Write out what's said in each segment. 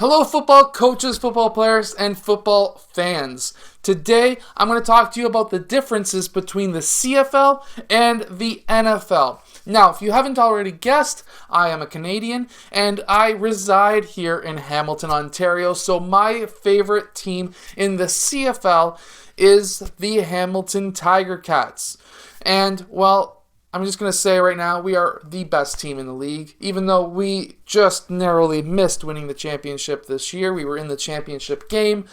Hello, football coaches, football players, and football fans. Today, I'm going to talk to you about the differences between the CFL and the NFL. Now, if you haven't already guessed, I am a Canadian, and I reside here in Hamilton, Ontario, so my favorite team in the CFL is the Hamilton Tiger Cats. And, well, I'm just going to say right now, we are the best team in the league. Even though we just narrowly missed winning the championship this year, we were in the championship game.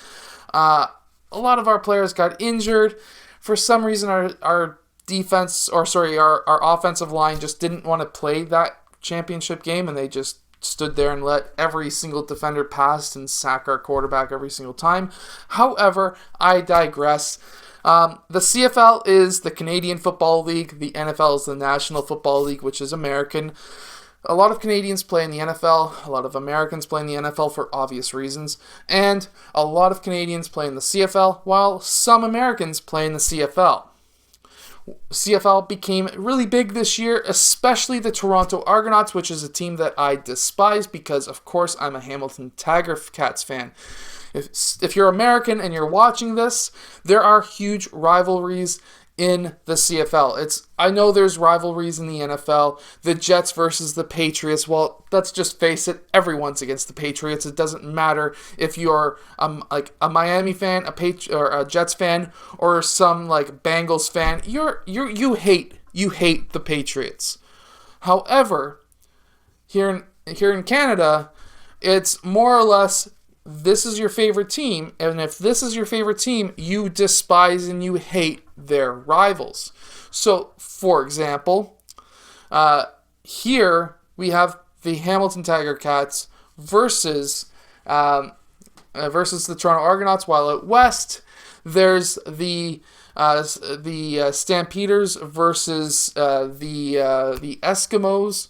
A lot of our players got injured. For some reason, our offensive line just didn't want to play that championship game, and they just stood there and let every single defender pass and sack our quarterback every single time. However, I digress. The CFL is the Canadian Football League. The NFL is the National Football League, which is American. A lot of Canadians play in the NFL. A lot of Americans play in the NFL for obvious reasons. And a lot of Canadians play in the CFL, while some Americans play in the CFL. CFL became really big this year, especially the Toronto Argonauts, which is a team that I despise because, of course, I'm a Hamilton Tiger Cats fan. If you're American and you're watching this, there are huge rivalries in the CFL. I know there's rivalries in the NFL, the Jets versus the Patriots. Well, let's just face it, everyone's against the Patriots. It doesn't matter if you're like a Miami fan, or a Jets fan, or some like Bengals fan. You hate the Patriots. However, here in Canada, it's more or less, this is your favorite team, and if this is your favorite team, you despise and you hate their rivals. So, for example, here we have the Hamilton Tiger Cats versus the Toronto Argonauts, while out west there's the Stampeders versus the Eskimos.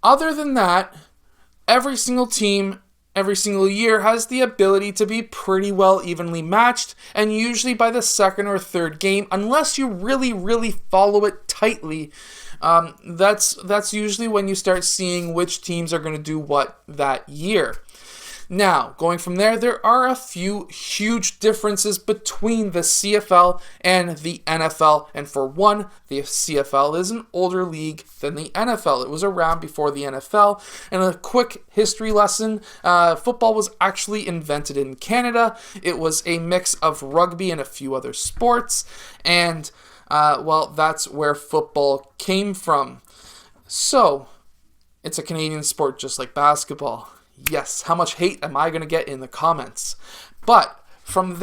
Other than that, every single team every single year has the ability to be pretty well evenly matched, and usually by the second or third game, unless you really, really follow it tightly, that's usually when you start seeing which teams are going to do what that year. Now, going from there are a few huge differences between the CFL and the NFL. And for one, the CFL is an older league than the NFL. It was around before the NFL. And a quick history lesson, football was actually invented in Canada. It was a mix of rugby and a few other sports. And, that's where football came from. So, it's a Canadian sport just like basketball. Yes, how much hate am I going to get in the comments? But from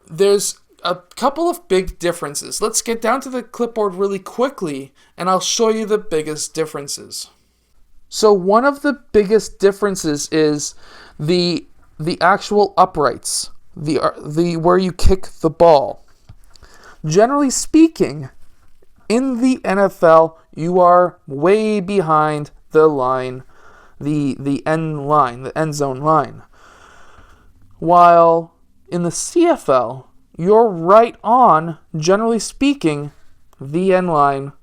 there's a couple of big differences. Let's get down to the clipboard really quickly, and I'll show you the biggest differences. So one of the biggest differences is the actual uprights, the where you kick the ball. Generally speaking, in the NFL, you are way behind the line. The end zone line. While in the CFL, you're right on, generally speaking, the end line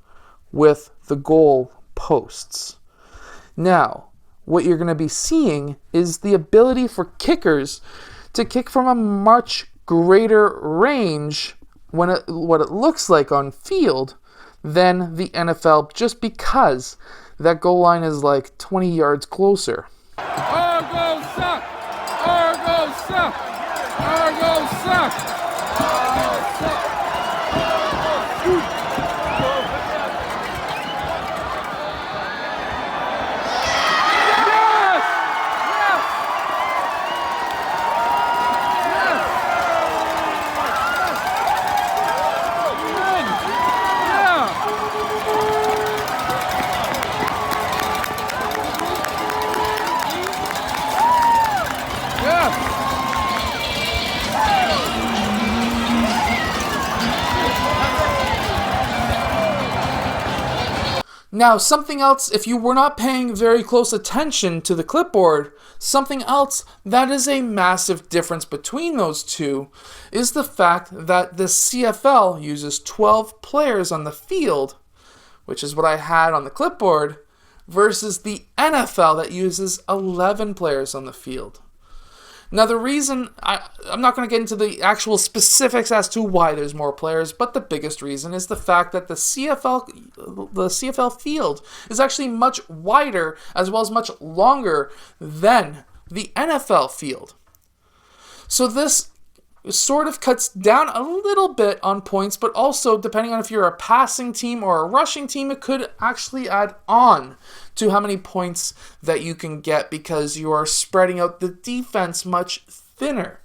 with the goal posts. Now, what you're going to be seeing is the ability for kickers to kick from a much greater range what it looks like on field than the NFL, just because that goal line is like 20 yards closer. Argo suck! Argo suck! Argo suck! Now, something else, if you were not paying very close attention to the clipboard, something else that is a massive difference between those two is the fact that the CFL uses 12 players on the field, which is what I had on the clipboard, versus the NFL that uses 11 players on the field. Now, the reason, I'm not going to get into the actual specifics as to why there's more players, but the biggest reason is the fact that the CFL field is actually much wider as well as much longer than the NFL field. So this sort of cuts down a little bit on points, but also, depending on if you're a passing team or a rushing team, it could actually add on to how many points that you can get because you are spreading out the defense much thinner.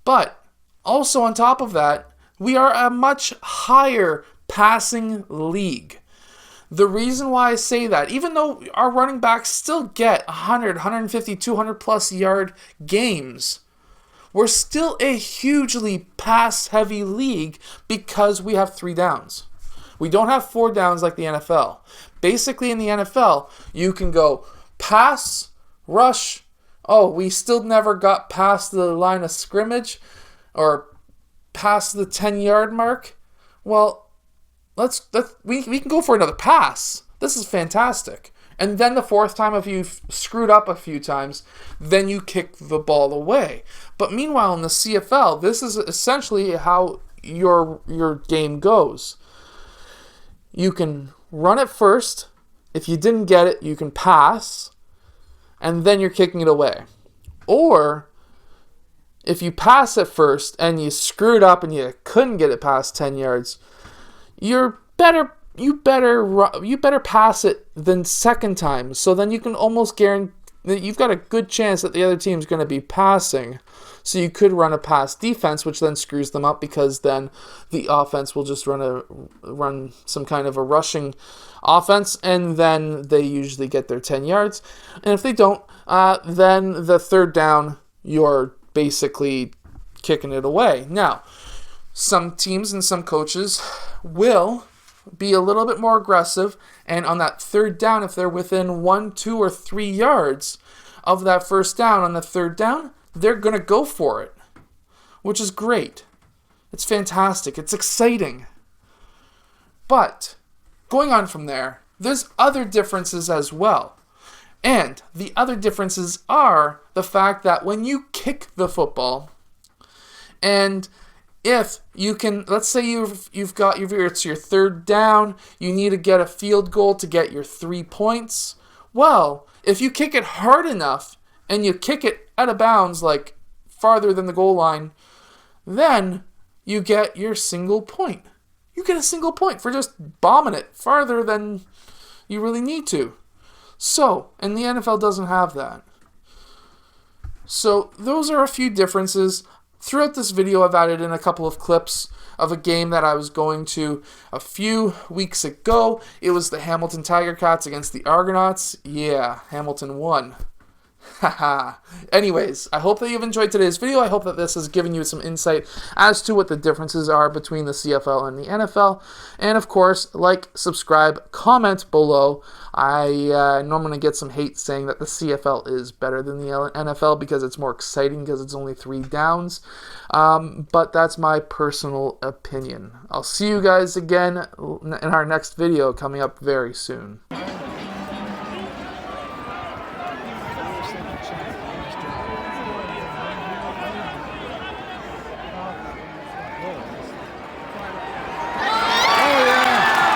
But also on top of that, we are a much higher passing league. The reason why I say that, even though our running backs still get 100, 150, 200 plus yard games, we're still a hugely pass-heavy league because we have 3 downs. We don't have 4 downs like the NFL. Basically, in the NFL, you can go pass, rush. Oh, we still never got past the line of scrimmage or past the 10-yard mark. Well, we can go for another pass. This is fantastic. And then the 4th time, if you've screwed up a few times, then you kick the ball away. But meanwhile, in the CFL, this is essentially how your game goes. You can run it first. If you didn't get it, you can pass, and then you're kicking it away. Or if you pass it first and you screwed up and you couldn't get it past 10 yards, you better pass it the second time. So then you can almost guarantee that you've got a good chance that the other team's going to be passing. So you could run a pass defense, which then screws them up because then the offense will just run some kind of a rushing offense, and then they usually get their 10 yards. And if they don't, then the 3rd down, you're basically kicking it away. Now, some teams and some coaches will be a little bit more aggressive, and on that 3rd down, if they're within 1, 2, or 3 yards of that 1st down on the 3rd down, they're going to go for it, which is great. It's fantastic. It's exciting. But going on from there, there's other differences as well. And the other differences are the fact that when you kick the football, and if you can, let's say you've got it's your 3rd down, you need to get a field goal to get your 3 points. Well, if you kick it hard enough and you kick it out of bounds, like farther than the goal line, then you get your single point. You get a single point for just bombing it farther than you really need to. So, and the NFL doesn't have that. So those are a few differences. Throughout this video, I've added in a couple of clips of a game that I was going to a few weeks ago. It was the Hamilton Tiger Cats against the Argonauts. Yeah, Hamilton won. Haha. Anyways, I hope that you've enjoyed today's video. I hope that this has given you some insight as to what the differences are between the CFL and the NFL. And of course, like, subscribe, comment below. I normally get some hate saying that the CFL is better than the NFL because it's more exciting because it's only 3 downs. But that's my personal opinion. I'll see you guys again in our next video coming up very soon.